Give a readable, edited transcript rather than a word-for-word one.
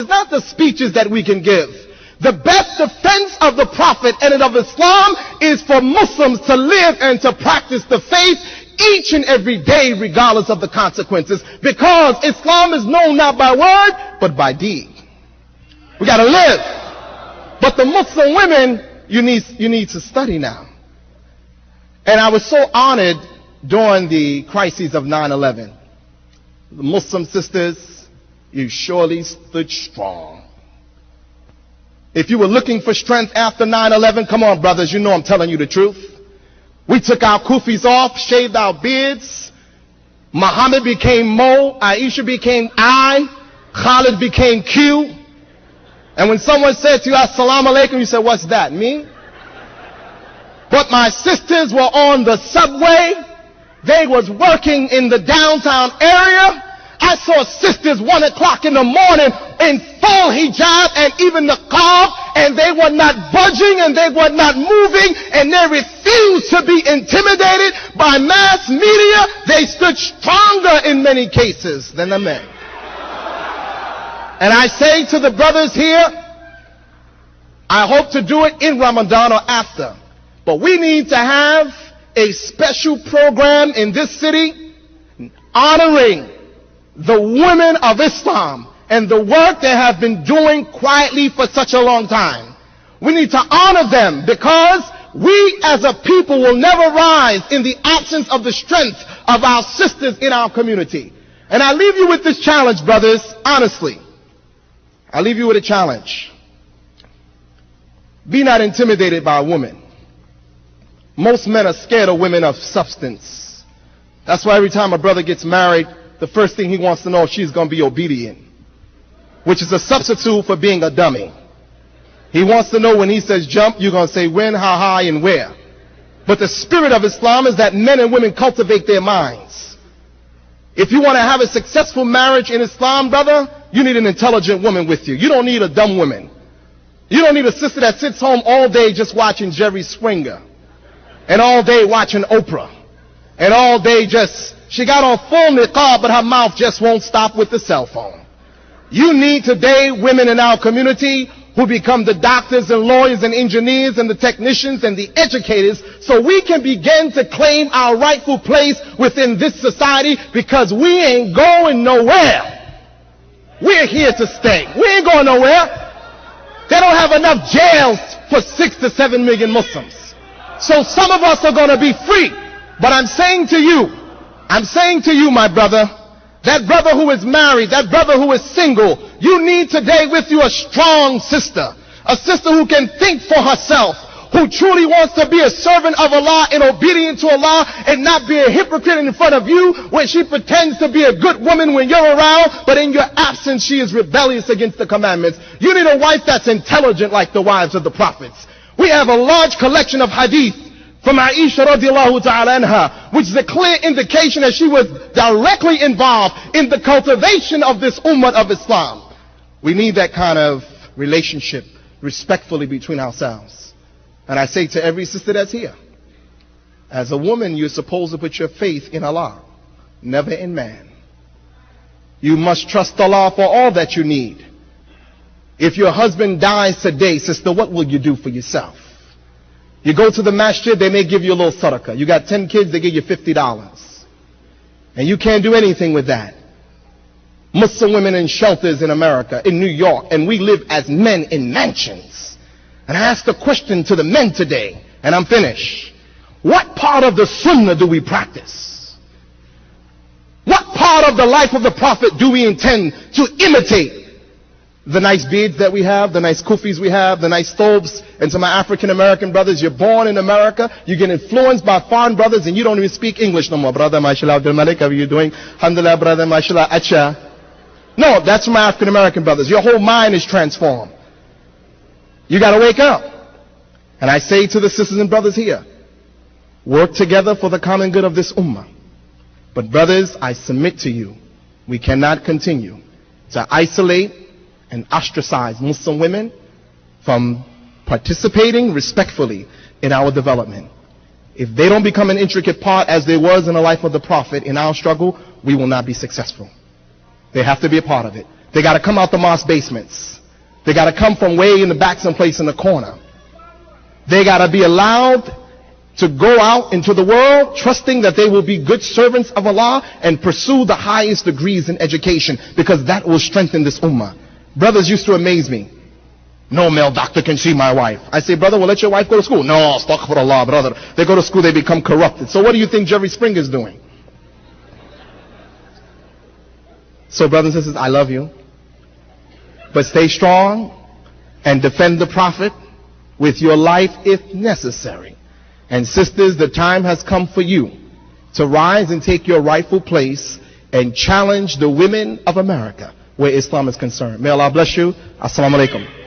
It's not the speeches that we can give. The best defense of the Prophet and of Islam is for Muslims to live and to practice the faith each and every day, regardless of the consequences, because Islam is known not by word, but by deed. We gotta live. But the Muslim women, you need to study now. And I was so honored during the crises of 9/11. The Muslim sisters, you surely stood strong. If you were looking for strength after 9/11, come on brothers, you know I'm telling you the truth. We took our kufis off, shaved our beards. Muhammad became Mo, Aisha became I, Khalid became Q. And when someone said to you, Assalamu alaikum, you said, what's that, me? But my sisters were on the subway. They was working in the downtown area. I saw sisters 1 o'clock in the morning in full hijab and even the niqab, and they were not budging and they were not moving, and they refused to be intimidated by mass media. They stood stronger in many cases than the men. And I say to the brothers here, I hope to do it in Ramadan or after, but we need to have a special program in this city honoring the women of Islam and the work they have been doing quietly for such a long time. We need to honor them, because we as a people will never rise in the absence of the strength of our sisters in our community. And I leave you with this challenge, brothers, honestly. I leave you with a challenge. Be not intimidated by a woman. Most men are scared of women of substance. That's why every time a brother gets married, the first thing he wants to know if she's going to be obedient, which is a substitute for being a dummy. He wants to know when he says jump, you're going to say when, how high, and where. But the spirit of Islam is that men and women cultivate their minds. If you want to have a successful marriage in Islam, brother, you need an intelligent woman with you. You don't need a dumb woman. You don't need a sister that sits home all day just watching Jerry Springer, and all day watching Oprah, and all day she got on full niqab, but her mouth just won't stop with the cell phone. You need today women in our community who become the doctors and lawyers and engineers and the technicians and the educators, so we can begin to claim our rightful place within this society, because we ain't going nowhere. We're here to stay. We ain't going nowhere. They don't have enough jails for 6 to 7 million Muslims. So some of us are going to be free. But I'm saying to you, my brother, that brother who is married, that brother who is single, you need today with you a strong sister. A sister who can think for herself, who truly wants to be a servant of Allah and obedient to Allah, and not be a hypocrite in front of you when she pretends to be a good woman when you're around, but in your absence she is rebellious against the commandments. You need a wife that's intelligent like the wives of the prophets. We have a large collection of hadith from Aisha radiallahu ta'ala anha, which is a clear indication that she was directly involved in the cultivation of this ummah of Islam. We need that kind of relationship respectfully between ourselves. And I say to every sister that's here, as a woman, you're supposed to put your faith in Allah, never in man. You must trust Allah for all that you need. If your husband dies today, sister, what will you do for yourself? You go to the masjid, they may give you a little sadaqah. You got 10 kids, they give you $50. And you can't do anything with that. Muslim women in shelters in America, in New York, and we live as men in mansions. And I ask the question to the men today, and I'm finished. What part of the sunnah do we practice? What part of the life of the Prophet do we intend to imitate? The nice beards that we have, the nice kufis we have, the nice thobes. And to my African American brothers, you're born in America, you get influenced by foreign brothers, and you don't even speak English no more. Brother, mashallah, Abdul Malik, how are you doing? Alhamdulillah, brother, mashallah, acha. No, that's my African American brothers. Your whole mind is transformed. You got to wake up. And I say to the sisters and brothers here, work together for the common good of this ummah. But brothers, I submit to you, we cannot continue to isolate and ostracize Muslim women from participating respectfully in our development. If they don't become an intricate part as they was in the life of the Prophet in our struggle, we will not be successful. They have to be a part of it. They got to come out the mosque basements. They got to come from way in the back someplace in the corner. They got to be allowed to go out into the world trusting that they will be good servants of Allah and pursue the highest degrees in education, because that will strengthen this ummah. Brothers used to amaze me. No male doctor can see my wife. I say, brother, well, let your wife go to school. No, astaghfirullah, brother. They go to school, they become corrupted. So what do you think Jerry Springer is doing? So brothers and sisters, I love you. But stay strong and defend the Prophet with your life if necessary. And sisters, the time has come for you to rise and take your rightful place and challenge the women of America where Islam is concerned. May Allah bless you. Assalamu alaikum.